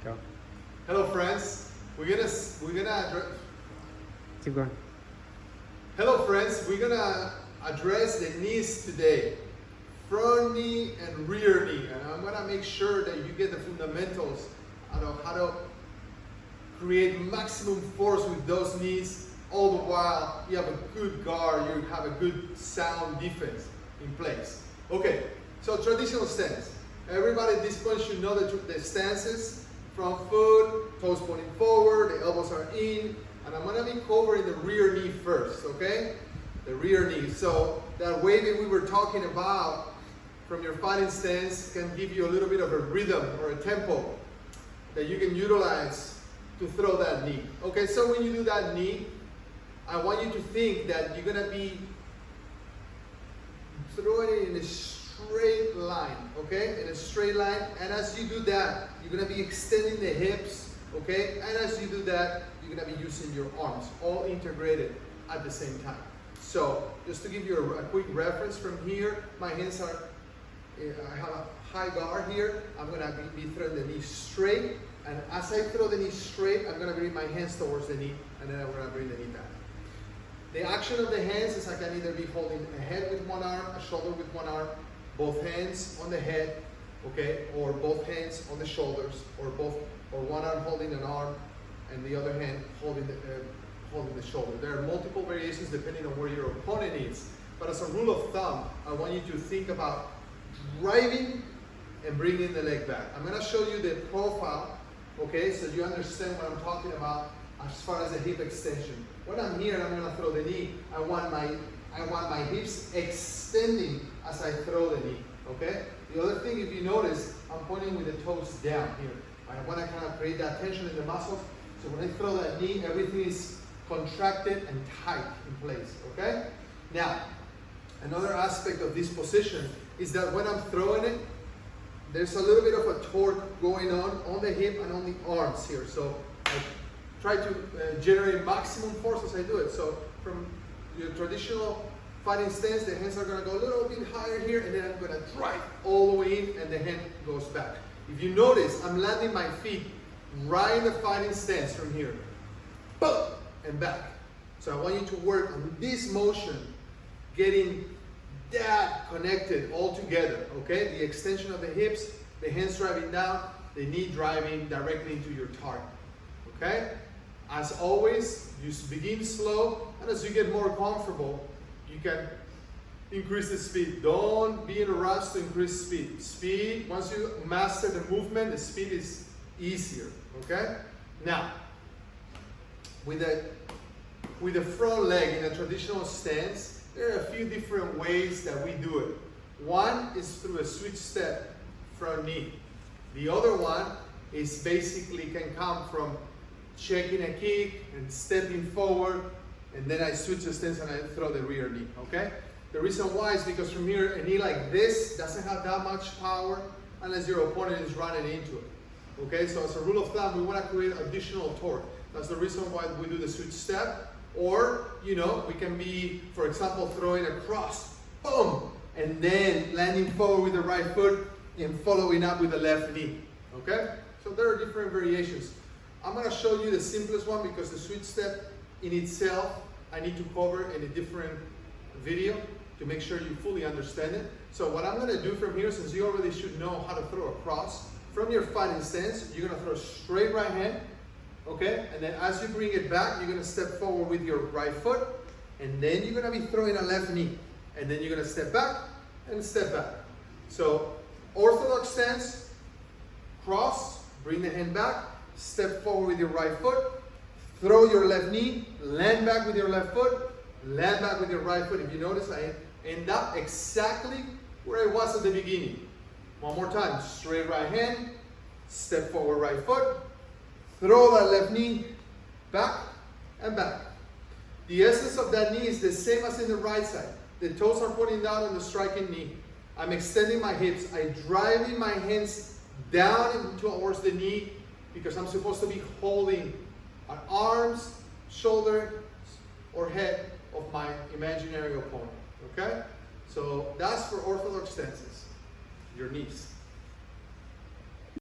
Go. Hello, friends. We're gonna address. Keep going. Hello, friends. We're gonna address the knees today, front knee and rear knee, and I'm gonna make sure that you get the fundamentals of how to create maximum force with those knees. All the while, you have a good guard. You have a good sound defense in place. Okay. So traditional stance. Everybody at this point should know the stances. Front foot, toes pointing forward, the elbows are in, and I'm gonna be covering the rear knee first, okay? The rear knee. So that waving we were talking about from your fighting stance can give you a little bit of a rhythm or a tempo that you can utilize to throw that knee. Okay, so when you do that knee, I want you to think that you're gonna be throwing it in a straight line, okay? In a straight line, and as you do that, you're gonna be extending the hips, okay? And as you do that, you're gonna be using your arms, all integrated at the same time. So, just to give you a quick reference from here, my hands are, I have a high guard here. I'm gonna be throwing the knee straight, and as I throw the knee straight, I'm gonna bring my hands towards the knee, and then I'm gonna bring the knee back. The action of the hands is I can either be holding a head with one arm, a shoulder with one arm, both hands on the head, okay, or both hands on the shoulders, or one arm holding an arm and the other hand holding the shoulder. There are multiple variations depending on where your opponent is. But as a rule of thumb, I want you to think about driving and bringing the leg back. I'm going to show you the profile, okay, so you understand what I'm talking about as far as the hip extension. When I'm here and I'm going to throw the knee, I want my hips extending as I throw the knee, okay? The other thing, if you notice, I'm pointing with the toes down here. I want to kind of create that tension in the muscles. So when I throw that knee, everything is contracted and tight in place, okay? Now, another aspect of this position is that when I'm throwing it, there's a little bit of a torque going on the hip and on the arms here. So I try to generate maximum force as I do it. So from your traditional fighting stance, the hands are going to go a little bit higher here, and then I'm going to drive all the way in, and the hand goes back. If you notice, I'm landing my feet right in the fighting stance from here. Boom! And back. So I want you to work on this motion, getting that connected all together, okay? The extension of the hips, the hands driving down, the knee driving directly into your target, okay? As always, you begin slow, and as you get more comfortable, you can increase the speed. Don't be in a rush to increase speed. Speed, once you master the movement, the speed is easier, okay? Now, with the front leg in a traditional stance, there are a few different ways that we do it. One is through a switch step front knee. The other one is basically can come from checking a kick and stepping forward, and then I switch the stance and I throw the rear knee, okay? The reason why is because from here, a knee like this doesn't have that much power unless your opponent is running into it, okay? So as a rule of thumb, we want to create additional torque. That's the reason why we do the switch step. Or, you know, we can be, for example, throwing across, boom, and then landing forward with the right foot and following up with the left knee, okay? So there are different variations. I'm going to show you the simplest one because the switch step in itself, I need to cover in a different video to make sure you fully understand it. So what I'm going to do from here, since you already should know how to throw across, from your fighting stance, you're going to throw straight right hand, okay? And then as you bring it back, you're going to step forward with your right foot, and then you're going to be throwing a left knee. And then you're going to step back and step back. So orthodox stance, cross, bring the hand back, step forward with your right foot, throw your left knee, land back with your left foot, land back with your right foot. If you notice, I end up exactly where I was at the beginning. One more time, straight right hand, step forward right foot, throw that left knee, back and back. The essence of that knee is the same as in the right side. The toes are pointing down on the striking knee. I'm extending my hips. I'm driving my hands down towards the knee because I'm supposed to be holding our arms, shoulder, or head of my imaginary opponent, okay? So that's for orthodox stances, your knees.